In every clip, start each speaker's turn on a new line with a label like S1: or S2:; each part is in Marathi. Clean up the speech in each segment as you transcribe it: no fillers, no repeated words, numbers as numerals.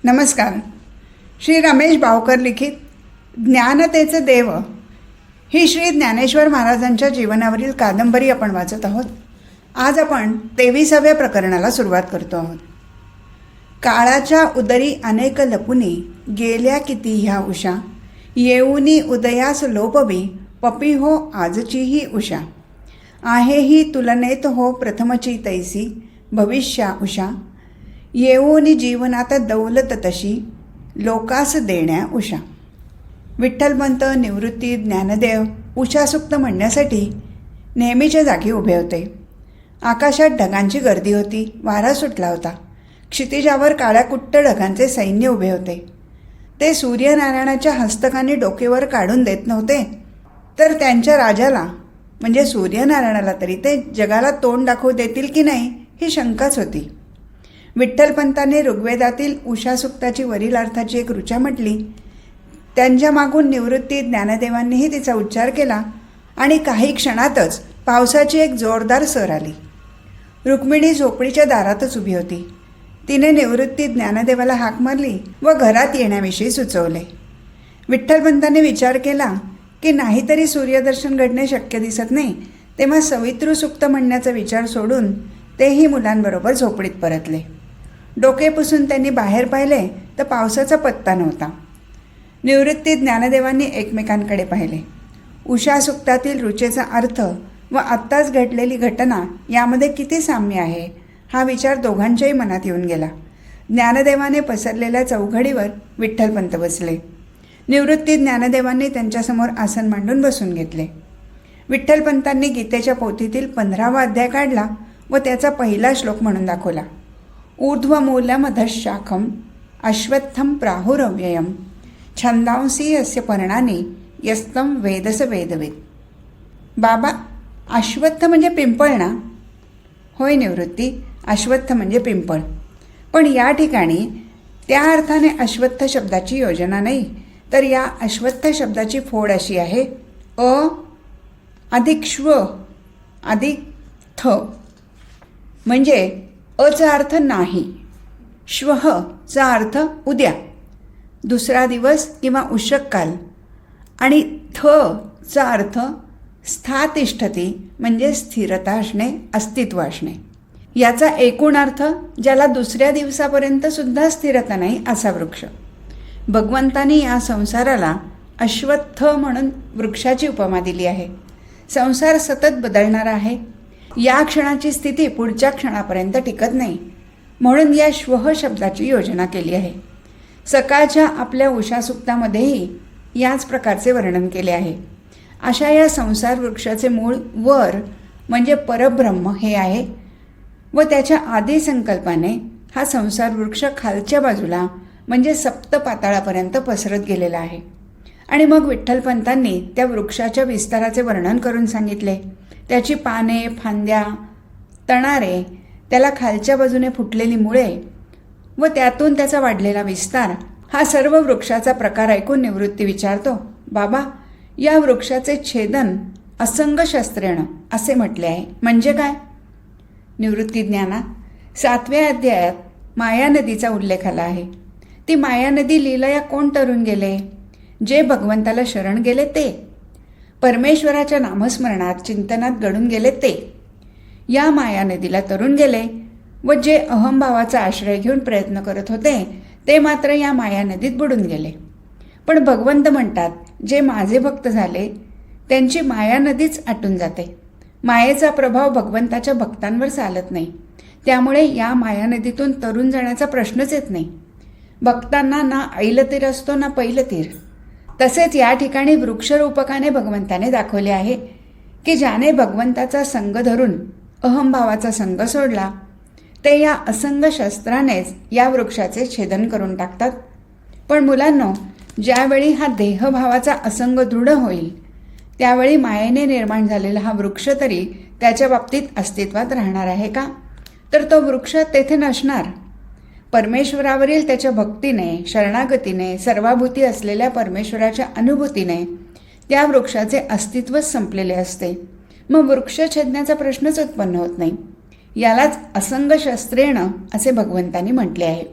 S1: नमस्कार. श्री रमेश भावकर लिखित ज्ञानतेचे देव ही श्री ज्ञानेश्वर महाराजांच्या जीवनावरील कादंबरी आपण वाचत आहोत. आज आपण 23व्या प्रकरणाला सुरुवात करतो आहोत. काळाच्या उदरी अनेक लपुनी गेल्या किती ह्या उषा, येऊनी उदयास लोपवी पपी हो आजचीही उषा. आहे ही तुलनेत हो प्रथमची तैसी भविष्या उषा, येऊनी जीवनात दौलत तशी लोकास देण्या उषा. विठ्ठलपंत, निवृत्ती, ज्ञानदेव उषासूक्त म्हणण्यासाठी नेहमीच्या जागी उभे होते. आकाशात ढगांची गर्दी होती. वारा सुटला होता. क्षितिजावर काळ्याकुट्ट ढगांचे सैन्य उभे होते. ते सूर्यनारायणाच्या हस्तकाने डोकेवर काढून देत नव्हते, तर त्यांच्या राजाला म्हणजे सूर्यनारायणाला तरी ते जगाला तोंड दाखवू देतील की नाही ही शंकाच होती. विठ्ठलपंतांनी ऋग्वेदातील उषासूक्ताची वरील अर्थाची एक ऋचा म्हटली. त्यांच्या मागून निवृत्ती, ज्ञानदेवांनीही तिचा उच्चार केला आणि काही क्षणातच पावसाची एक जोरदार सर आली. रुक्मिणी झोपडीच्या दारातच उभी होती. तिने निवृत्ती, ज्ञानदेवाला हाक मारली व घरात येण्याविषयी सुचवले. विठ्ठलपंतांनी विचार केला की नाहीतरी सूर्यदर्शन घडणे शक्य दिसत नाही, तेव्हा सवितृसूक्त म्हणण्याचा विचार सोडून तेही मुलांबरोबर झोपडीत परतले. डोके पुसून त्यांनी बाहेर पाहिले तर पावसाचा पत्ता नव्हता. निवृत्ती, ज्ञानदेवांनी एकमेकांकडे पाहिले. उषासूक्तातील ऋचेचा अर्थ व आत्ताच घडलेली घटना यामध्ये किती साम्य आहे हा विचार दोघांच्याही मनात येऊन गेला. ज्ञानदेवाने पसरलेल्या चौघडीवर विठ्ठलपंत बसले. निवृत्ती, ज्ञानदेवांनी त्यांच्यासमोर आसन मांडून बसून घेतले. विठ्ठलपंतांनी गीतेच्या पोथीतील 15वा अध्याय काढला व त्याचा पहिला श्लोक म्हणून दाखवला. ऊर्ध्वमूलमधशाखम अश्वत्थम प्राहुरव्ययम छंदांसी यस्य पर्णानी यस्तम वेदस वेदवेद. बाबा, अश्वत्थ म्हणजे पिंपळ ना? होय निवृत्ती, अश्वत्थ म्हणजे पिंपळ. पण या ठिकाणी त्या अर्थाने अश्वत्थ शब्दाची योजना नाही, तर या अश्वत्थ शब्दाची फोड अशी आहे अ अधिक श्व अधिक थ, म्हणजे अचा अर्थ नाही, श्वहचा अर्थ उद्या, दुसरा दिवस किंवा उषक काल, आणि थचा अर्थ स्थातिष्ठती म्हणजे स्थिरता असणे, अस्तित्व असणे. याचा एकूण अर्थ ज्याला दुसऱ्या दिवसापर्यंत सुद्धा स्थिरता नाही असा वृक्ष. भगवंतांनी या संसाराला अश्वत्थ म्हणून वृक्षाची उपमा दिली आहे. संसार सतत बदलणारा आहे. या क्षणाची स्थिती पुढच्या क्षणापर्यंत टिकत नाही, म्हणून या श्वह शब्दाची योजना केली आहे. सकाळच्या आपल्या उषासूक्तामध्येही याच प्रकारचे वर्णन केले आहे. अशा या संसार वृक्षाचे मूळ वर म्हणजे परब्रह्म हे आहे व त्याच्या आदी संकल्पाने हा संसार वृक्ष खालच्या बाजूला म्हणजे सप्त पाताळापर्यंत पसरत गेलेला आहे. आणि मग विठ्ठलपंतांनी त्या वृक्षाच्या विस्ताराचे वर्णन करून सांगितले. त्याची पाने, फांद्या, तणारे, त्याला खालच्या बाजूने फुटलेली मुळे व त्यातून त्याचा वाढलेला विस्तार हा सर्व वृक्षाचा प्रकार ऐकून निवृत्ती विचारतो, बाबा, या वृक्षाचे छेदन असंग शस्त्रेण असे म्हटले आहे, म्हणजे काय? निवृत्ती, ज्ञाना, 7व्या अध्यायात माया नदीचा उल्लेख आला आहे. ती माया नदी लीलया कोण तरून गेले? जे भगवंताला शरण गेले ते, परमेश्वराच्या नामस्मरणात चिंतनात गढून गेले ते. या माया नदीला तरून गेले व जे अहंभावाचा आश्रय घेऊन प्रयत्न करत होते ते मात्र या माया नदीत बुडून गेले. पण भगवंत म्हणतात, जे माझे भक्त झाले त्यांची माया नदीच आटून जाते. मायेचा प्रभाव भगवंताच्या भक्तांवर चालत नाही, त्यामुळे या माया नदीतून तरून जाण्याचा प्रश्नच येत नाही. भक्तांना ना ऐलतीर असतो ना पैलतीर. तसेच या ठिकाणी वृक्षरूपकाने भगवंताने दाखवले आहे की ज्याने भगवंताचा संग धरून अहंभावाचा संग सोडला ते या असंग शस्त्रानेच या वृक्षाचे छेदन करून टाकतात. पण मुलांनो, ज्यावेळी हा देहभावाचा असंग दृढ होईल त्यावेळी मायेने निर्माण झालेला हा वृक्ष तरी त्याच्या बाबतीत अस्तित्वात राहणार आहे का? तर तो वृक्ष तेथे नसणार. परमेश्वरावरील त्याच्या भक्तीने, शरणागतीने, सर्वाभूती असलेल्या परमेश्वराच्या अनुभूतीने त्या वृक्षाचे अस्तित्वच संपलेले असते. मग वृक्ष छेदण्याचा प्रश्नच उत्पन्न होत नाही. यालाच असंग शस्त्रेण असे भगवंतांनी म्हटले आहे.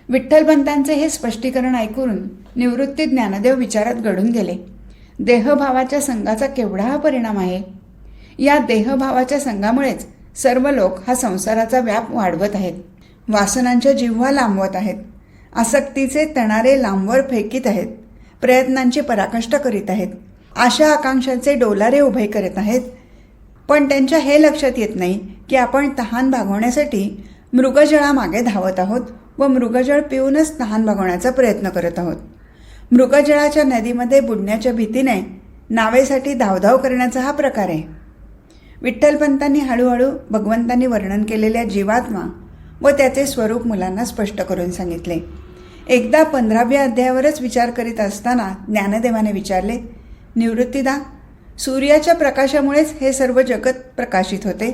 S1: विठ्ठलपंतांचे हे स्पष्टीकरण ऐकून निवृत्ती ज्ञानदेव विचारात गढून गेले. देहभावाच्या संगाचा केवढा हा परिणाम आहे. या देहभावाच्या संगामुळेच सर्व लोक हा संसाराचा व्याप वाढवत आहेत. वासनांच्या जिव्हा लांबवत आहेत. आसक्तीचे तणारे लांबवर फेकीत आहेत. प्रयत्नांची पराकाष्ठा करीत आहेत. आशा आकांक्षांचे डोलारे उभे करत आहेत. पण त्यांच्या हे लक्षात येत नाही की आपण तहान भागवण्यासाठी मृगजळामागे धावत आहोत व मृगजळ पिऊनच तहान भागवण्याचा प्रयत्न करत आहोत. मृगजळाच्या नदीमध्ये बुडण्याच्या भीतीने नावेसाठी धावधाव करण्याचा हा प्रकार आहे. विठ्ठलपंतांनी हळूहळू भगवंतांनी वर्णन केलेल्या जीवात्मा व त्याचे स्वरूप मुलांना स्पष्ट करून सांगितले. एकदा 15व्या अध्यायावरच विचार करीत असताना ज्ञानदेवाने विचारले, निवृत्तीदा, सूर्याच्या प्रकाशामुळेच हे सर्व जगत प्रकाशित होते.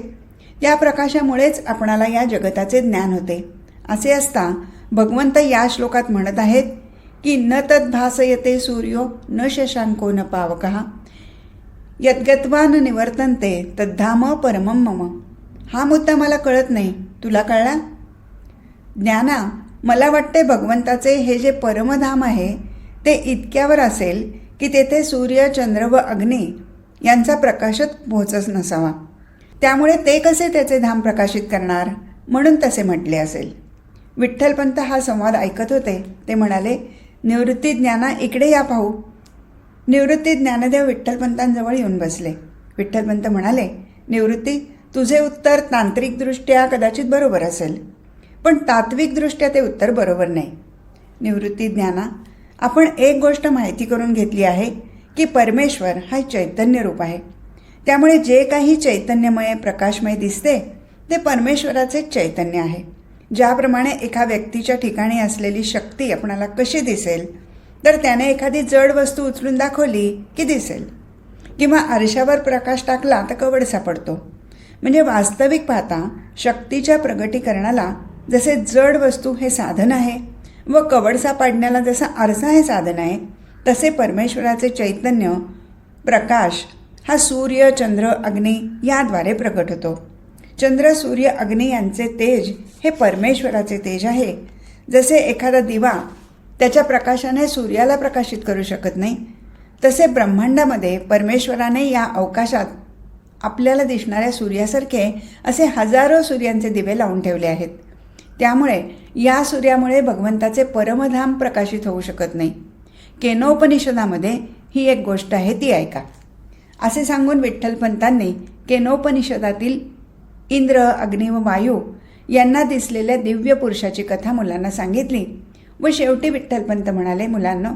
S1: या प्रकाशामुळेच आपणाला या जगताचे ज्ञान होते. असे असता भगवंत या श्लोकात म्हणत आहेत की न तद्भासयते सूर्यो न शशांको न पावकः यद्गत्वा न निवर्तन्ते तद्धाम परमं मम. हा मुद्दा मला कळत नाही, तुला कळला? ज्ञाना, मला वाटते भगवंताचे हे जे परमधाम आहे ते इतक्यावर असेल की तेथे सूर्य, चंद्र व अग्नी यांचा प्रकाशच पोहोचच नसावा. त्यामुळे ते कसे त्याचे धाम प्रकाशित करणार, म्हणून तसे म्हटले असेल. विठ्ठलपंत हा संवाद ऐकत होते. ते म्हणाले, निवृत्ती ज्ञाना, इकडे या पाहू. निवृत्ती ज्ञानदेव विठ्ठलपंतांजवळ येऊन बसले. विठ्ठलपंत म्हणाले, निवृत्ती, तुझे उत्तर तांत्रिकदृष्ट्या कदाचित बरोबर असेल, पण तात्विकदृष्ट्या ते उत्तर बरोबर नाही. निवृत्ती ज्ञाना, आपण एक गोष्ट माहिती करून घेतली आहे की परमेश्वर हा चैतन्य रूप आहे. त्यामुळे जे काही चैतन्यमय प्रकाशमय दिसते ते परमेश्वराचे चैतन्य आहे. ज्याप्रमाणे एका व्यक्तीच्या ठिकाणी असलेली शक्ती आपणाला कशी दिसेल, तर त्याने एखादी जड वस्तू उचलून दाखवली की दिसेल, किंवा आरशावर प्रकाश टाकला तर कवड सापडतो. म्हणजे वास्तविक पाहता शक्तीच्या प्रगटीकरणाला जसे जड वस्तू हे साधन आहे व कवड सापडण्याला जसा आरसा हे साधन आहे, तसे परमेश्वराचे चैतन्य प्रकाश हा सूर्य, चंद्र, अग्नी याद्वारे प्रकट होतो. चंद्र, सूर्य, अग्नी यांचे तेज हे परमेश्वराचे तेज आहे. जसे एखादा दिवा त्याच्या प्रकाशाने सूर्याला प्रकाशित करू शकत नाही, तसे ब्रह्मांडामध्ये परमेश्वराने या अवकाशात आपल्याला दिसणाऱ्या सूर्यासारखे असे हजारो सूर्यांचे दिवे लावून ठेवले आहेत. त्यामुळे या सूर्यामुळे भगवंताचे परमधाम प्रकाशित होऊ शकत नाही. केनोपनिषदामध्ये ही एक गोष्ट आहे, ती ऐका. असे सांगून विठ्ठलपंतांनी केनोपनिषदातील इंद्र, अग्नी व वायू यांना दिसलेल्या दिव्य पुरुषाची कथा मुलांना सांगितली व शेवटी विठ्ठलपंत म्हणाले, मुलांनो,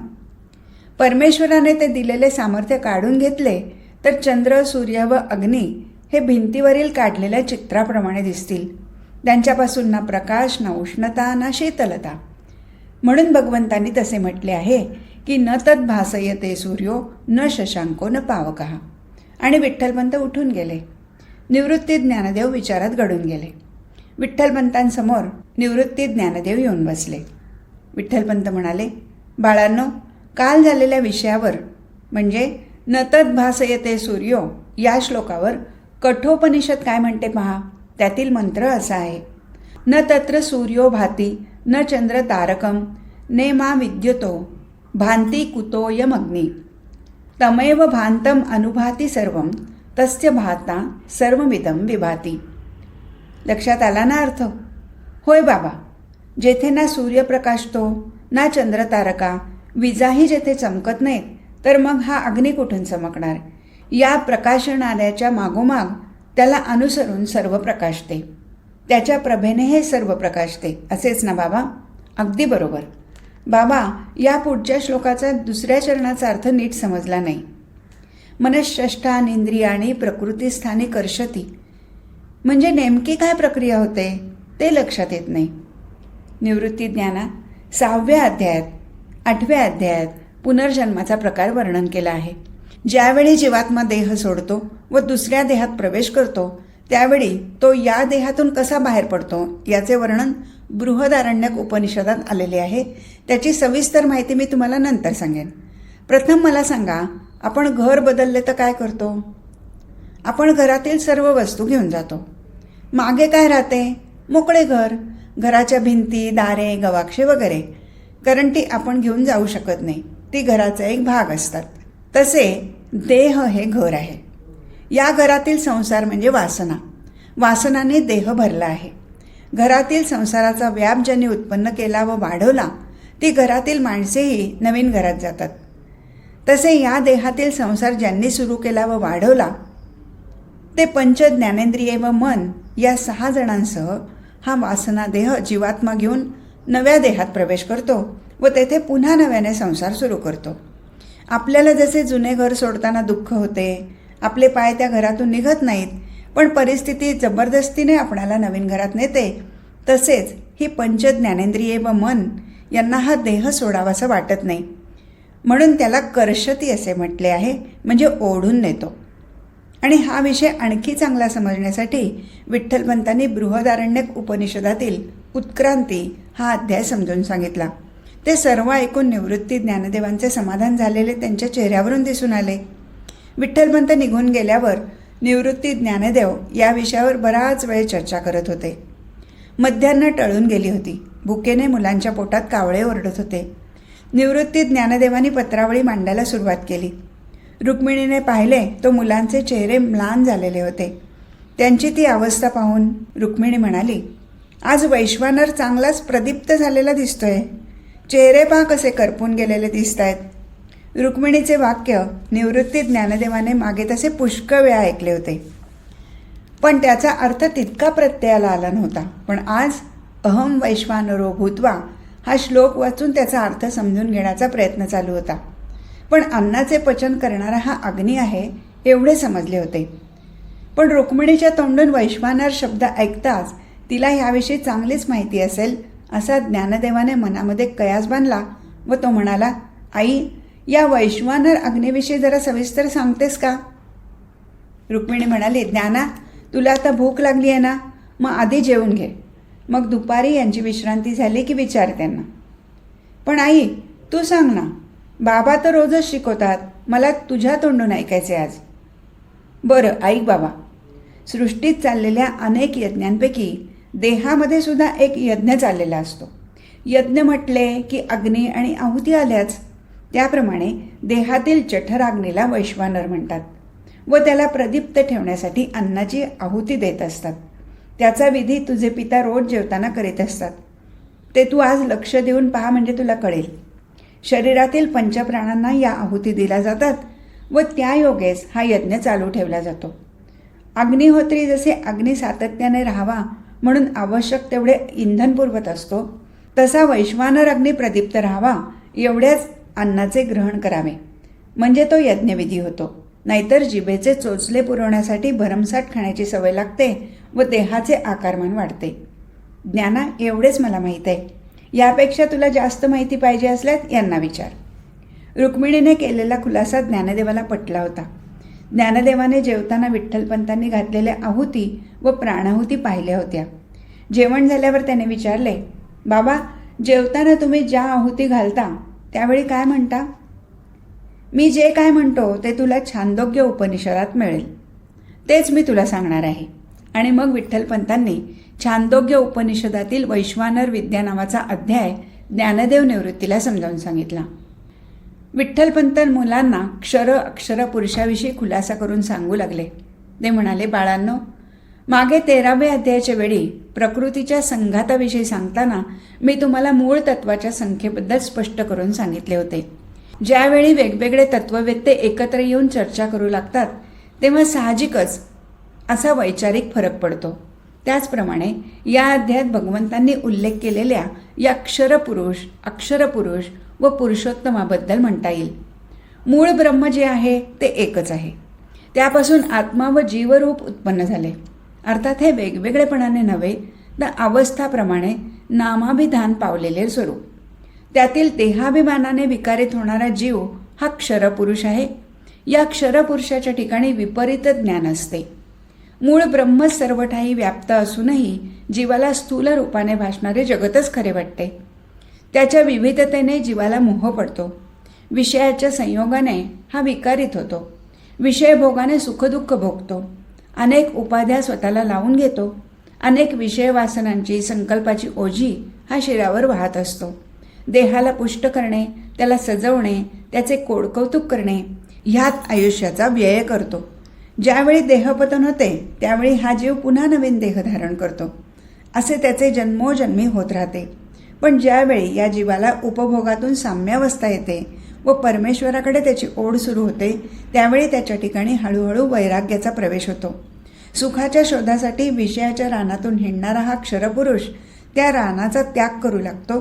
S1: परमेश्वराने ते दिलेले सामर्थ्य काढून घेतले तर चंद्र, सूर्य व अग्नी हे भिंतीवरील काढलेल्या चित्राप्रमाणे दिसतील. त्यांच्यापासून ना प्रकाश, ना उष्णता, ना शीतलता. म्हणून भगवंतांनी तसे म्हटले आहे की न तद्भासयते सूर्यो न शशांको न पावकः. आणि विठ्ठलपंत उठून गेले. निवृत्ती ज्ञानदेव विचारात गढून गेले. विठ्ठलपंतांसमोर निवृत्ती ज्ञानदेव येऊन बसले. विठ्ठलपंत म्हणाले, बाळांनो, काल झालेल्या विषयावर म्हणजे न तद्भासयते सूर्यो या श्लोकावर कठोपनिषद काय म्हणते पहा. त्यातील मंत्र असा आहे, न तत्र सूर्यो भाती न चंद्र तारकम नेमा विद्युतो भांती कुतोयमग्नी तमेव भांतम अनुभाती सर्वम तस्य भाता सर्वमिदं विभाती. लक्षात आला ना अर्थ? होय बाबा, जेथे ना सूर्य प्रकाशतो ना चंद्र तारका, विजाही जेथे चमकत नाहीत, तर मग हा अग्नी कुठून चमकणार? या प्रकाशणाऱ्याच्या मागोमाग त्याला अनुसरून सर्व प्रकाशते. त्याच्या प्रभेने हे सर्व प्रकाशते. असेच ना बाबा? अगदी बरोबर. बाबा, या पुढच्या श्लोकाचा दुसऱ्या चरणाचा अर्थ नीट समजला नाही. मनःषष्ठानींद्रियाणी प्रकृतीस्थानी कर्षती, म्हणजे नेमकी काय प्रक्रिया होते ते लक्षात येत नाही. निवृत्ती ज्ञाना, 6व्या अध्यायात 8व्या अध्यायात पुनर्जन्माचा प्रकार वर्णन केला आहे. ज्यावेळी जीवात्मा देह सोडतो व दुसऱ्या देहात प्रवेश करतो, त्यावेळी तो या देहातून कसा बाहेर पडतो याचे वर्णन बृहदारण्यक उपनिषदात आलेले आहे. त्याची सविस्तर माहिती मी तुम्हाला नंतर सांगेन. प्रथम मला सांगा, आपण घर बदलले तर काय करतो? आपण घरातील सर्व वस्तू घेऊन जातो. मागे काय राहते? मोकळे घर. घराच्या भिंती, दारे, गवाक्षे वगैरे, कारण ती आपण घेऊन जाऊ शकत नाही, ती घराचा एक भाग असतात. तसे देह हे घर आहे. या घरातील संसार म्हणजे वासना. वासनाने देह भरला आहे. घरातील संसाराचा व्याप ज्यांनी उत्पन्न केला व वाढवला, ती घरातील माणसेही नवीन घरात जातात. तसे या देहातील संसार ज्यांनी सुरू केला व वाढवला, ते पंच ज्ञानेंद्रिये व मन या 6 जणांसह हा वासना देह जीवात्मा घेऊन नव्या देहात प्रवेश करतो व तेथे पुन्हा नव्याने संसार सुरू करतो. आपल्याला जसे जुने घर सोडताना दुःख होते, आपले पाय त्या घरातून निघत नाहीत, पण परिस्थिती जबरदस्तीने आपणाला नवीन घरात नेते, तसेच ही पंच ज्ञानेंद्रिये व मन यांना हा देह सोडावासा वाटत नाही, म्हणून त्याला कर्षती असे म्हटले आहे, म्हणजे ओढून नेतो. आणि हा विषय आणखी चांगला समजण्यासाठी विठ्ठलपंतांनी बृहदारण्यक उपनिषदातील उत्क्रांती हा अध्याय समजून सांगितला. ते सर्व ऐकून निवृत्ती ज्ञानदेवांचे समाधान झालेले त्यांच्या चेहऱ्यावरून दिसून आले. विठ्ठलपंत निघून गेल्यावर निवृत्ती ज्ञानदेव या विषयावर बराच वेळ चर्चा करत होते. मध्यान्ह टळून गेली होती. भुकेने मुलांच्या पोटात कावळे ओरडत होते. निवृत्ती ज्ञानदेवांनी पत्रावळी मांडायला सुरुवात केली. रुक्मिणीने पाहिले तो मुलांचे चेहरे म्लान झालेले होते. त्यांची ती अवस्था पाहून रुक्मिणी म्हणाली, आज वैश्वानर चांगलाच प्रदीप्त झालेला दिसतोय. चेहरे पहा कसे करपून गेलेले दिसत आहेत. रुक्मिणीचे वाक्य निवृत्ती ज्ञानदेवाने मागे तसे पुष्कळ वेळा ऐकले होते, पण त्याचा अर्थ तितका प्रत्ययाला आला नव्हता. पण आज अहम वैश्वानरो भूत्वा हा श्लोक वाचून त्याचा अर्थ समजून घेण्याचा प्रयत्न चालू होता. पण अन्नाचे पचन करणारा हा अग्नी आहे एवढे समजले होते. पण रुक्मिणीच्या तोंडून वैश्वानर शब्द ऐकताच तिला ह्याविषयी चांगलीच माहिती असेल असा ज्ञानदेवाने मनामध्ये कयास बांधला व तो म्हणाला, आई, या वैश्वानर अग्नीविषयी जरा सविस्तर सांगतेस का? रुक्मिणी म्हणाली, ज्ञाना, तुला आता भूक लागली आहे ना, मग आधी जेवून घे, मग दुपारी यांची विश्रांती झाली की विचार त्यांना. पण आई, तू सांग ना, बाबा तर रोजच शिकवतात, मला तुझ्या तोंडून ऐकायचे आज. बरं ऐक बाबा, सृष्टीत चाललेल्या अनेक यज्ञांपैकी देहामध्ये सुद्धा एक यज्ञ चाललेला असतो. यज्ञ म्हटले की अग्नी आणि आहुती आल्याच. त्याप्रमाणे देहातील जठराग्नीला वैश्वानर म्हणतात व त्याला प्रदीप्त ठेवण्यासाठी अन्नाची आहुती देत असतात. त्याचा विधी तुझे पिता रोज जेवताना करीत असतात. ते तू आज लक्ष देऊन पहा, म्हणजे तुला कळेल. शरीरातील पंचप्राणांना या आहुती दिल्या जातात व त्या योगेस हा यज्ञ चालू ठेवला जातो. अग्निहोत्री जसे अग्नी सातत्याने राहावा म्हणून आवश्यक तेवढे इंधन पुरवत असतो, तसा वैश्वानर अग्नी प्रदीप्त राहावा एवढ्याच अन्नाचे ग्रहण करावे, म्हणजे तो यज्ञविधी होतो. नाहीतर जिभेचे चोचले पुरवण्यासाठी भरमसाठ खाण्याची सवय लागते व देहाचे आकारमान वाढते. ज्ञाना, एवढेच मला माहीत आहे. यापेक्षा तुला जास्त माहिती पाहिजे असल्यास यांना विचार. रुक्मिणीने केलेला खुलासा ज्ञानदेवाला पटला होता. ज्ञानदेवाने जेवताना विठ्ठलपंतांनी घातलेल्या आहुती व प्राणाहुती पाहिल्या होत्या. जेवण झाल्यावर त्याने विचारले, बाबा, जेवताना तुम्ही ज्या आहुती घालता त्यावेळी काय म्हणता? मी जे काय म्हणतो ते तुला छांदोग्य उपनिषदात मिळेल, तेच मी तुला सांगणार आहे. आणि मग विठ्ठलपंतांनी छांदोग्य उपनिषदातील वैश्वानर विद्या नावाचा अध्याय ज्ञानदेव निवृत्तीला समजावून सांगितला. विठ्ठलपंत मुलांना क्षर अक्षर पुरुषाविषयी खुलासा करून सांगू लागले. ते म्हणाले, बाळांनो, मागे 13व्या अध्यायाच्या वेळी प्रकृतीच्या संघाताविषयी सांगताना मी तुम्हाला मूळ तत्वाच्या संख्येबद्दल स्पष्ट करून सांगितले होते. ज्यावेळी वेगवेगळे तत्ववेत्ते एकत्र येऊन चर्चा करू लागतात तेव्हा साहजिकच असा वैचारिक फरक पडतो. त्याचप्रमाणे या अध्यायात भगवंतांनी उल्लेख केलेल्या या क्षरपुरुष, अक्षरपुरुष व पुरुषोत्तमाबद्दल म्हणता येईल. मूळ ब्रह्म जे आहे ते एकच आहे. त्यापासून आत्मा व जीवरूप उत्पन्न झाले. अर्थात हे वेगवेगळेपणाने नव्हे, तर अवस्थाप्रमाणे नामाभिधान पावलेले स्वरूप. त्यातील देहाभिमानाने विकारित होणारा जीव हा क्षरपुरुष आहे. या क्षरपुरुषाच्या ठिकाणी विपरीत ज्ञान असते. मूळ ब्रह्मच सर्व ठायी व्याप्त असूनही जीवाला स्थूल रूपाने भासणारे जगतच खरे वाटते. त्याच्या विविधतेने जीवाला मोह पडतो. विषयाच्या संयोगाने हा विकारित होतो. विषयभोगाने सुखदुःख भोगतो. अनेक उपाध्या स्वतःला लावून घेतो. अनेक विषयवासनांची संकल्पाची ओझी हा शिरावर वाहत असतो. देहाला पुष्ट करणे, त्याला सजवणे, त्याचे कोडकौतुक करणे ह्यात आयुष्याचा व्यय करतो. ज्यावेळी देहपतन होते त्यावेळी हा जीव पुन्हा नवीन देह धारण करतो. असे त्याचे जन्मोजन्मी होत राहते. पण ज्यावेळी या जीवाला उपभोगातून साम्यावस्था येते व परमेश्वराकडे त्याची ओढ सुरू होते त्यावेळी त्याच्या ठिकाणी हळूहळू वैराग्याचा प्रवेश होतो. सुखाच्या शोधासाठी विषयाच्या रानातून हिंडणारा हा क्षरपुरुष त्या रानाचा त्याग करू लागतो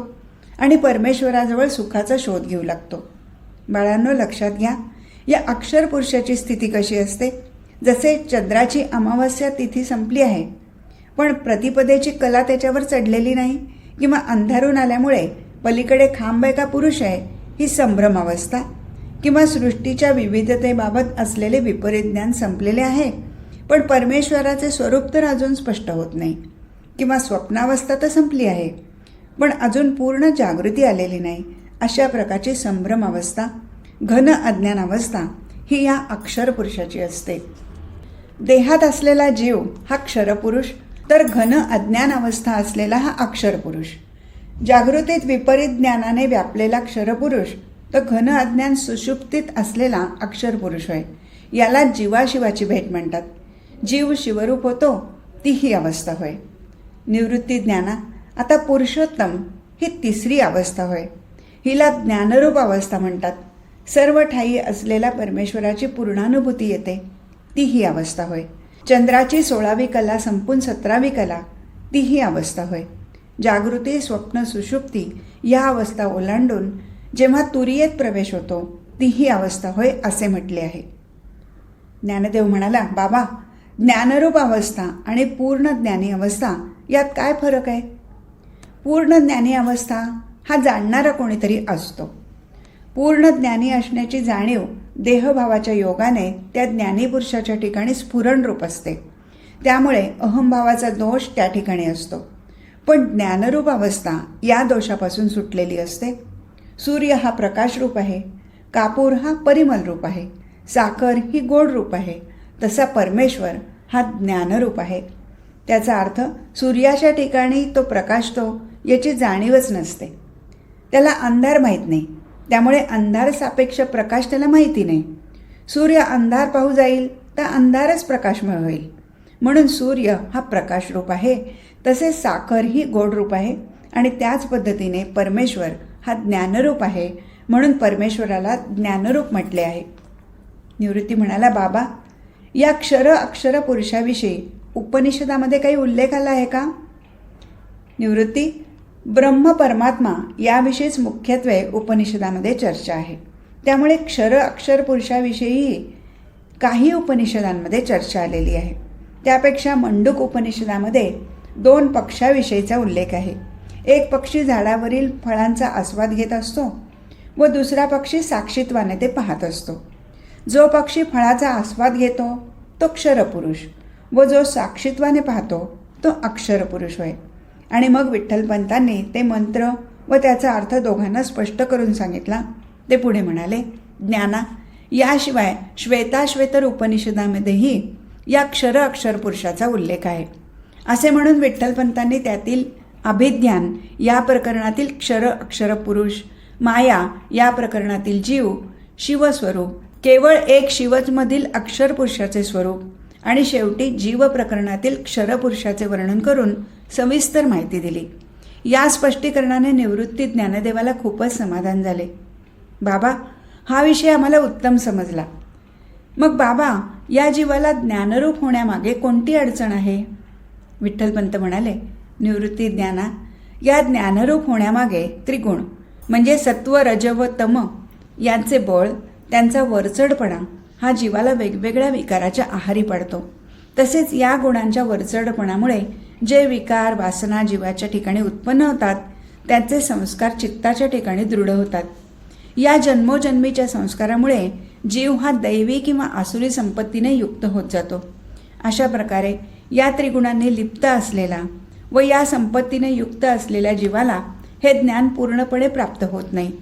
S1: आणि परमेश्वराजवळ सुखाचा शोध घेऊ लागतो. बाळांनो, लक्षात घ्या, या अक्षर पुरुषाची स्थिती कशी असते. जसे चंद्राची अमावस्या तिथी संपली आहे पण प्रतिपदेची कला त्याच्यावर चढलेली नाही किंवा अंधारून आल्यामुळे पलीकडे खांब आहे का पुरुष आहे ही संभ्रम अवस्था, किंवा सृष्टीच्या विविधतेबाबत असलेले विपरीत ज्ञान संपलेले आहे पण परमेश्वराचे स्वरूप तर अजून स्पष्ट होत नाही, किंवा स्वप्नावस्था तर संपली आहे पण अजून पूर्ण जागृती आलेली नाही, अशा प्रकारची संभ्रम अवस्था, घन अज्ञान अवस्था ही या अक्षर पुरुषाची असते. देहात असलेला जीव हा क्षरपुरुष, तर घन अज्ञान अवस्था असलेला हा अक्षर पुरुष. जागृतीत विपरीत ज्ञानाने व्यापलेला क्षरपुरुष तर घन अज्ञान सुषुप्तीत असलेला अक्षर पुरुष होय. याला जीवाशिवाची भेट म्हणतात. जीव शिवरूप होतो ती ही अवस्था होय. निवृत्ती ज्ञाना आता पुरुषोत्तम ही तिसरी अवस्था होय. हिला ज्ञानरूप अवस्था म्हणतात. सर्व ठायी असलेला परमेश्वराची पूर्णानुभूती येते ती ही अवस्था होय. चंद्राची 16वी कला संपून 17वी कला ती ही अवस्था होय. जागृती, स्वप्न, सुषुप्ती या अवस्था ओलांडून जेव्हा तुरीयेत प्रवेश होतो ती ही अवस्था होय असे म्हटले आहे. ज्ञानदेव म्हणाला, बाबा, ज्ञानरूप अवस्था आणि पूर्ण ज्ञानी अवस्था यात काय फरक आहे. पूर्ण ज्ञानी अवस्था हा जाणणारा कोणीतरी असतो. पूर्ण ज्ञानी असण्याची जाणीव देहभावाच्या योगाने त्या ज्ञानीपुरुषाच्या ठिकाणी स्फुरणरूप असते. त्यामुळे अहंभावाचा दोष त्या ठिकाणी असतो. पण ज्ञानरूप अवस्था या दोषापासून सुटलेली असते. सूर्य हा प्रकाशरूप आहे, कापूर हा परिमल रूप आहे, साखर ही गोड रूप आहे. तसा परमेश्वर हा ज्ञानरूप आहे. त्याचा अर्थ सूर्याच्या ठिकाणी तो प्रकाशतो याची जाणीवच नसते. त्याला अंधार माहीत नाही, त्यामुळे अंधार सापेक्ष प्रकाश त्याला माहिती नाही. सूर्य अंधार पाहू जाईल तर अंधारच प्रकाशमय होईल. म्हणून सूर्य हा प्रकाशरूप आहे. तसेच साखर ही गोड रूप आहे आणि त्याच पद्धतीने परमेश्वर हा ज्ञानरूप आहे. म्हणून परमेश्वराला ज्ञानरूप म्हटले आहे. निवृत्ती म्हणाला, बाबा, या अक्षर पुरुषाविषयी उपनिषदामध्ये काही उल्लेख आला आहे का. निवृत्ती, ब्रह्म परमात्मा याविषयीच मुख्यत्वे उपनिषदामध्ये चर्चा आहे. त्यामुळे अक्षर पुरुषाविषयीही काही उपनिषदांमध्ये चर्चा आलेली आहे. त्यापेक्षा मंडूक उपनिषदामध्ये 2 पक्षाविषयीचा उल्लेख आहे. एक पक्षी झाडावरील फळांचा आस्वाद घेत असतो व दुसरा पक्षी साक्षीत्वाने ते पाहत असतो. जो पक्षी फळाचा आस्वाद घेतो तो क्षरपुरुष व जो साक्षीत्वाने पाहतो तो अक्षर पुरुष होय. आणि मग विठ्ठलपंतांनी ते मंत्र व त्याचा अर्थ दोघांना स्पष्ट करून सांगितला. ते पुढे म्हणाले, ज्ञाना, याशिवाय श्वेताश्वेतर उपनिषदामध्येही या अक्षर पुरुषाचा उल्लेख आहे. असे म्हणून विठ्ठलपंतांनी त्यातील अभिज्ञान या प्रकरणातील अक्षर पुरुष, माया या प्रकरणातील जीव, शिवस्वरूप, केवळ एक शिवचमधील अक्षर पुरुषाचे स्वरूप आणि शेवटी जीव प्रकरणातील क्षरपुरुषाचे वर्णन करून सविस्तर माहिती दिली. या स्पष्टीकरणाने निवृत्ती ज्ञानदेवाला खूपच समाधान झाले. बाबा, हा विषय आम्हाला उत्तम समजला. मग बाबा, या जीवाला ज्ञानरूप होण्यामागे कोणती अडचण आहे. विठ्ठलपंत म्हणाले, निवृत्ती ज्ञाना, या ज्ञानरूप होण्यामागे त्रिगुण म्हणजे सत्व, रज व तम यांचे बळ, त्यांचा वरचढपणा हा जीवाला वेगवेगळ्या विकाराच्या आहारी पडतो. तसेच या गुणांच्या वरचढपणामुळे जे विकार वासना जीवाच्या ठिकाणी उत्पन्न होतात त्याचे संस्कार चित्ताच्या ठिकाणी दृढ होतात. या जन्मोजन्मीच्या संस्कारामुळे जीव हा दैवी किंवा आसुरी संपत्तीने युक्त होत जातो. अशा प्रकारे या त्रिगुणांनी लिप्त असलेला व या संपत्तीने युक्त असलेल्या जीवाला हे ज्ञान पूर्णपणे प्राप्त होत नाही.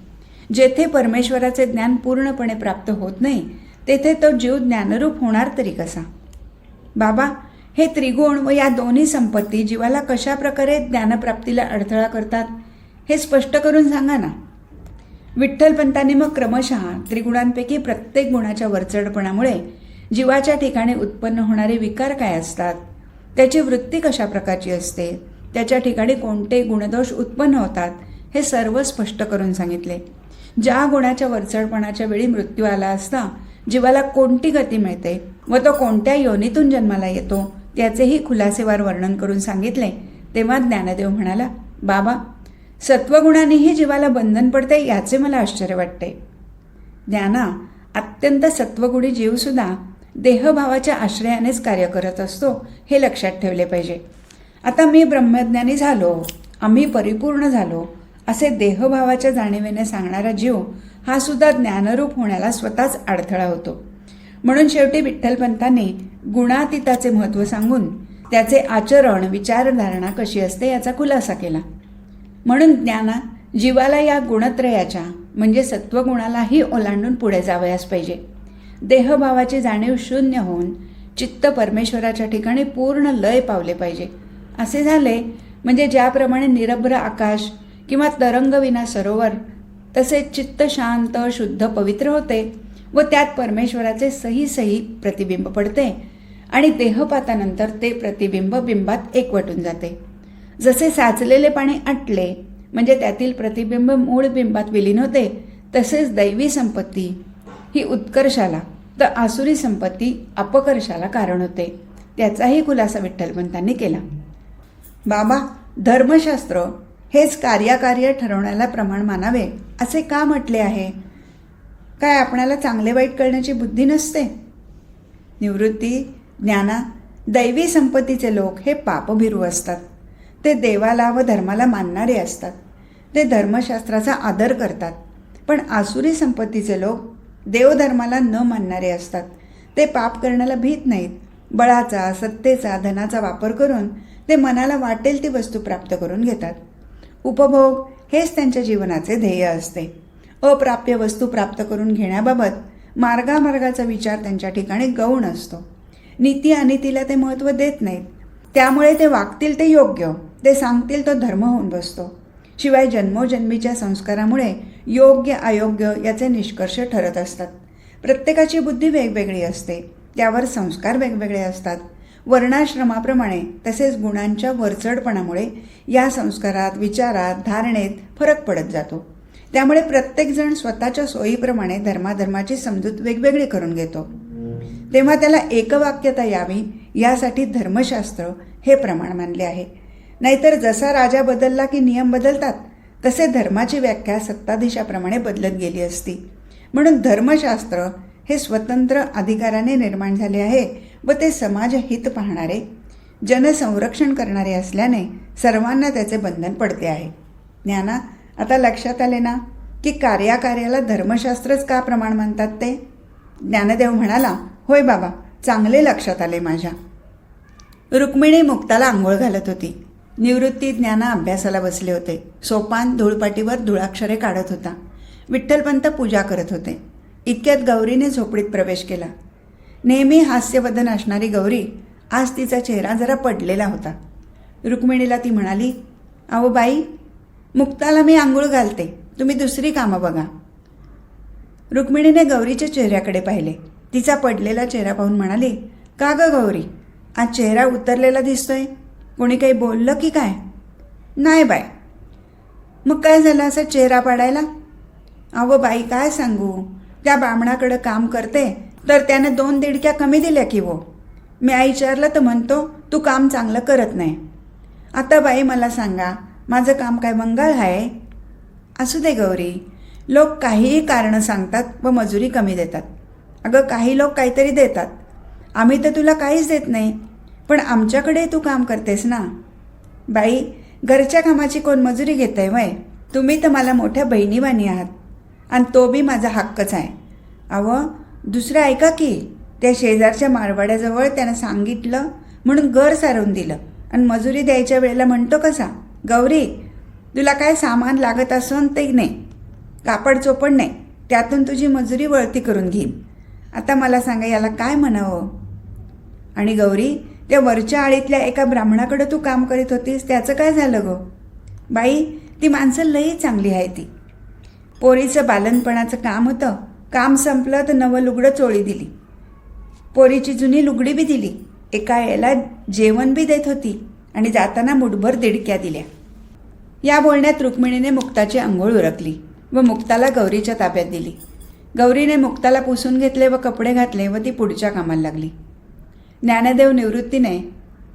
S1: जेथे परमेश्वराचे ज्ञान पूर्णपणे प्राप्त होत नाही तेथे तो जीव ज्ञानरूप होणार तरी कसा. बाबा, हे त्रिगुण व या दोन्ही संपत्ती जीवाला कशा प्रकारे ज्ञानप्राप्तीला अडथळा करतात हे स्पष्ट करून सांगा ना. विठ्ठलपंतांनी मग क्रमशः त्रिगुणांपैकी प्रत्येक गुणाच्या वरचढपणामुळे जीवाच्या ठिकाणी उत्पन्न होणारे विकार काय असतात, त्याची वृत्ती कशा प्रकारची असते, त्याच्या ठिकाणी कोणते गुणदोष उत्पन्न होतात हे सर्व स्पष्ट करून सांगितले. ज्या गुणाच्या वरचढपणाच्या वेळी मृत्यू आला असता जीवाला कोणती गती मिळते व तो कोणत्या योनीतून जन्माला येतो त्याचेही खुलासेवार वर्णन करून सांगितले. तेव्हा ज्ञानदेव म्हणाला, बाबा, सत्वगुणानेही जीवाला बंधन पडते याचे मला आश्चर्य वाटते. ज्ञाना, अत्यंत सत्वगुणी जीवसुद्धा देहभावाच्या आश्रयानेच कार्य करत असतो हे लक्षात ठेवले पाहिजे. आता मी ब्रह्मज्ञानी झालो, आम्ही परिपूर्ण झालो असे देहभावाच्या जाणीवेने सांगणारा जीव हा सुद्धा ज्ञानरूप होण्याला स्वतःच अडथळा होतो. म्हणून शेवटी विठ्ठलपंतांनी गुणातीताचे महत्त्व सांगून त्याचे आचरण विचारधारणा कशी असते याचा खुलासा केला. म्हणून ज्ञाना, जीवाला या गुणत्रयाच्या म्हणजे सत्वगुणालाही ओलांडून पुढे जावयास पाहिजे. देहभावाची जाणीव शून्य होऊन चित्त परमेश्वराच्या ठिकाणी पूर्ण लय पावले पाहिजे. असे झाले म्हणजे ज्याप्रमाणे निरभ्र आकाश किंवा तरंगविना सरोवर तसेच चित्त शांत शुद्ध पवित्र होते व त्यात परमेश्वराचे सही सही प्रतिबिंब पडते आणि देहपातानंतर ते प्रतिबिंब बिंबात एकवटून जाते. जसे साचलेले पाणी आटले म्हणजे त्यातील प्रतिबिंब मूळ बिंबात विलीन होते, तसेच दैवी संपत्ती ही उत्कर्षाला तर आसुरी संपत्ती अपकर्षाला कारण होते. त्याचाही खुलासा विठ्ठलपंतांनी केला. बाबा, धर्मशास्त्र हेच कार्याकार्य ठरवण्याला प्रमाण मानावे असे का म्हटले आहे? काय आपणाला चांगले वाईट कळण्याची बुद्धी नसते? निवृत्ती, ज्ञाना, दैवी संपत्तीचे लोक हे पापभिरू असतात. ते देवाला व धर्माला मानणारे असतात. ते धर्मशास्त्राचा आदर करतात. पण आसुरी संपत्तीचे लोक देवधर्माला न मानणारे असतात. ते पाप करण्याला भीत नाहीत. बळाचा, सत्तेचा, धनाचा वापर करून ते मनाला वाटेल ती वस्तू प्राप्त करून घेतात. उपभोग हेच त्यांच्या जीवनाचे ध्येय असते. अप्राप्य वस्तू प्राप्त करून घेण्याबाबत मार्गामार्गाचा विचार त्यांच्या ठिकाणी गौण असतो. नीती अनितीला ते महत्त्व देत नाहीत. त्यामुळे ते वागतील ते योग्य, ते सांगतील तो धर्म होऊन बसतो. शिवाय जन्मोजन्मीच्या संस्कारामुळे योग्य अयोग्य याचे निष्कर्ष ठरत असतात. प्रत्येकाची बुद्धी वेगवेगळी असते, त्यावर संस्कार वेगवेगळे असतात. वर्णाश्रमाप्रमाणे तसेच गुणांच्या वरचढपणामुळे या संस्कारात, विचारात, धारणेत फरक पडत जातो. त्यामुळे प्रत्येकजण स्वतःच्या सोयीप्रमाणे धर्माधर्माची समजूत वेगवेगळी करून घेतो. तेव्हा त्याला एकवाक्यता यावी यासाठी धर्मशास्त्र हे प्रमाण मानले आहे. नाहीतर जसा राजा बदलला की नियम बदलतात तसे धर्माची व्याख्या सत्ताधीशाप्रमाणे बदलत गेली असती. म्हणून धर्मशास्त्र हे स्वतंत्र अधिकाराने निर्माण झाले आहे व ते समाजहित पाहणारे, जनसंरक्षण करणारे असल्याने सर्वांना त्याचे बंधन पडते आहे. ज्ञाना, आता लक्षात आले ना की कार्याकार्याला धर्मशास्त्रच का प्रमाण मानतात ते? ज्ञानदेव म्हणाला, होय बाबा, चांगले लक्षात आले माझ्या. रुक्मिणी मुक्ताला आंघोळ घालत होती. निवृत्ती ज्ञाना अभ्यासाला बसले होते. सोपान धूळपाटीवर धुळाक्षरे काढत होता. विठ्ठलपंत पूजा करत होते. इतक्यात गौरीने झोपडीत प्रवेश केला. नेहमी हास्यवदन असणारी गौरी आज तिचा चेहरा जरा पडलेला होता. रुक्मिणीला ती म्हणाली, अहो बाई, मुक्ताला मी आंघोळ घालते, तुम्ही दुसरी कामं बघा. रुक्मिणीने गौरीच्या चेहऱ्याकडे पाहिले. तिचा पडलेला चेहरा पाहून म्हणाली, का ग गौरी, आज चेहरा उतरलेला दिसतोय? कोणी काही बोललं की काय? नाही बाय. मग काय झालं असं चेहरा पाडायला? अहो बाई, काय सांगू, त्या ब्राह्मणाकडं काम करते तर त्यानं 2 दिडक्या कमी दिल्या की वो. मी विचारलं तर म्हणतो तू काम चांगलं करत नाही. आता बाई मला सांगा, माझं काम काय मंगळ आहे? असू दे गौरी, लोक काहीही कारणं सांगतात व मजुरी कमी देतात. अगं, काही लोक काहीतरी देतात, आम्ही तर तुला काहीच देत नाही, पण आमच्याकडे तू काम करतेस ना. बाई, घरच्या कामाची कोण मजुरी घेत आहे वय? तुम्ही तर मला मोठ्या बहिणीवाणी आहात आणि तो बी माझा हक्कच आहे. अहो, दुसरं ऐका की, त्या शेजारच्या मारवाड्याजवळ त्यानं सांगितलं म्हणून घर सारवून दिलं आणि मजुरी द्यायच्या वेळेला म्हणतो कसा, गौरी, तुला काय सामान लागत असन ते नाही, कापड चोपड नाही, त्यातून तुझी मजुरी वळती करून घेईन. आता मला सांगा, याला काय म्हणावं? आणि गौरी, त्या वरच्या आळीतल्या एका ब्राह्मणाकडे तू काम करीत होतीस, त्याचं काय झालं गं? बाई, ती माणसं लई चांगली आहे ती. पोरीचं बालनपणाचं काम होतं, काम संपलं तर नवं लुगडं चोळी दिली, पोरीची जुनी लुगडी बी दिली, एका याला जेवण बी देत होती आणि जाताना मुठभर दिडक्या दिल्या. या बोलण्यात रुक्मिणीने मुक्ताची अंघोळ उरकली व मुक्ताला गौरीच्या ताब्यात दिली. गौरीने मुक्ताला पुसून घेतले व कपडे घातले व ती पुढच्या कामाला लागली. ज्ञानदेव निवृत्तीने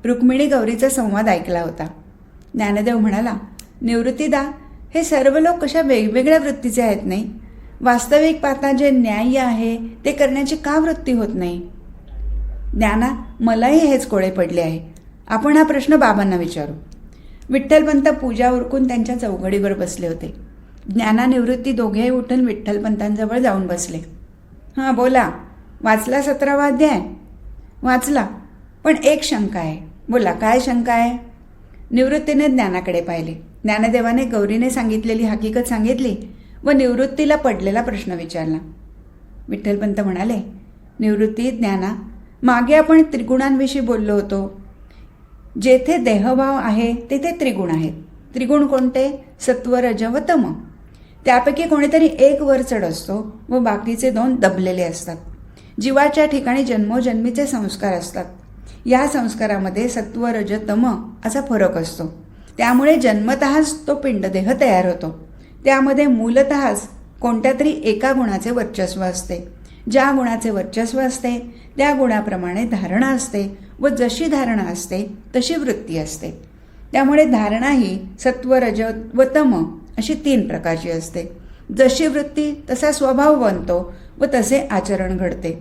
S1: रुक्मिणी गौरीचा संवाद ऐकला होता. ज्ञानदेव म्हणाला, निवृत्तीदा, हे सर्व लोक कशा वेगवेगळ्या वृत्तीचे आहेत नाही? वास्तविक पाहता जे न्याय्य आहे ते करण्याची का वृत्ती होत नाही? ज्ञाना, मलाही हेच कोळे पडले आहे. आपण हा प्रश्न बाबांना विचारू. विठ्ठलपंत पूजा उरकून त्यांच्या चौघडीवर बसले होते. ज्ञाना निवृत्ती दोघेही उठून विठ्ठलपंतांजवळ जाऊन बसले. हां बोला, वाचला 17वा अध्याय? वाचला, पण एक शंका आहे. बोला, काय शंका आहे? निवृत्तीने ज्ञानाकडे पाहिले. ज्ञानदेवाने गौरीने सांगितलेली हकीकत सांगितली व निवृत्तीला पडलेला प्रश्न विचारला. विठ्ठलपंत म्हणाले, निवृत्ती, ज्ञाना, मागे आपण त्रिगुणांविषयी बोललो होतो. जेथे देहभाव आहे तेथे त्रिगुण आहेत. त्रिगुण कोणते? सत्व, रज व तम. त्यापैकी कोणीतरी एक वर चढ असतो व बाकीचे 2 दबलेले असतात. जीवाच्या ठिकाणी जन्मोजन्मीचे संस्कार असतात. या संस्कारामध्ये सत्व, रज, तम असा फरक असतो. त्यामुळे जन्मतःच तो पिंडदेह तयार होतो. त्यामध्ये मूलतःच कोणत्या तरी एका गुणाचे वर्चस्व असते. ज्या गुणाचे वर्चस्व असते त्या गुणाप्रमाणे धारणा असते व जशी धारणा असते तशी वृत्ती असते. त्यामुळे धारणा ही सत्व, रज व तम अशी 3 प्रकारची असते. जशी वृत्ती तसा स्वभाव बनतो व तसे आचरण घडते.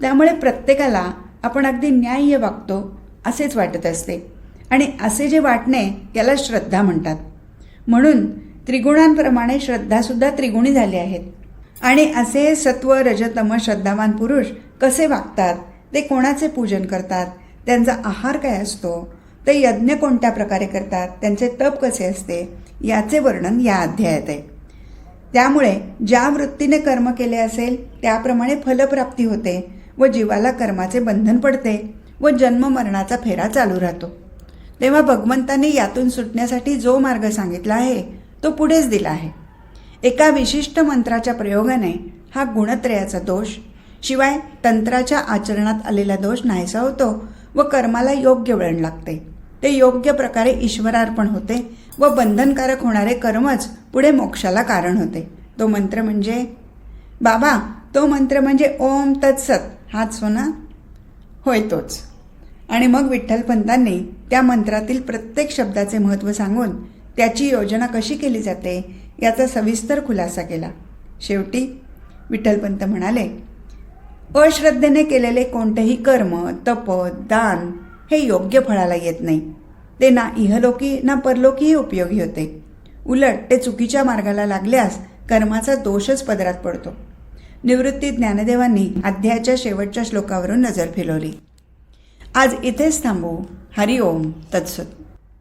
S1: त्यामुळे प्रत्येकाला आपण अगदी न्याय्य वागतो असेच वाटत असते आणि असे जे वाटणे याला श्रद्धा म्हणतात. म्हणून त्रिगुणांप्रमाणे श्रद्धासुद्धा त्रिगुणी झाले आहेत. आणि असे सत्व, रज, तम श्रद्धावान पुरुष कसे वागतात, ते कोणाचे पूजन करतात, त्यांचा आहार काय असतो, ते यज्ञ कोणत्या प्रकारे करतात, त्यांचे तप कसे असते, याचे वर्णन या अध्यायात आहे. त्यामुळे ज्या वृत्तीने कर्म केले असेल त्याप्रमाणे फलप्राप्ती होते व जीवाला कर्माचे बंधन पडते व जन्ममरणाचा फेरा चालू राहतो. तेव्हा भगवंतांनी यातून सुटण्यासाठी जो मार्ग सांगितला आहे तो पुढेच दिला आहे. एका विशिष्ट मंत्राच्या प्रयोगाने हा गुणत्रयाचा दोष, शिवाय तंत्राच्या आचरणात आलेला दोष नाहीसा होतो व कर्माला योग्य वळण लागते. ते योग्य प्रकारे ईश्वरार्पण होते व बंधनकारक होणारे कर्मच पुढे मोक्षाला कारण होते. तो मंत्र म्हणजे बाबा, तो मंत्र म्हणजे ओम तत्सत, हाच हो ना? होय, तोच. आणि मग विठ्ठलपंतांनी त्या मंत्रातील प्रत्येक शब्दाचे महत्त्व सांगून त्याची योजना कशी केली जाते याचा सविस्तर खुलासा केला. शेवटी विठ्ठलपंत म्हणाले, अश्रद्धेने केलेले कोणतेही कर्म, तप, दान हे योग्य फळाला येत नाही. ते ना इहलोकी ना परलोकीही उपयोगी होते. उलट ते चुकीच्या मार्गाला लागल्यास कर्माचा दोषच पदरात पडतो. निवृत्ती ज्ञानदेवांनी अध्यायाच्या शेवटच्या श्लोकावरून नजर फिरवली. आज इथेच थांबू. हरिओम तत्सत.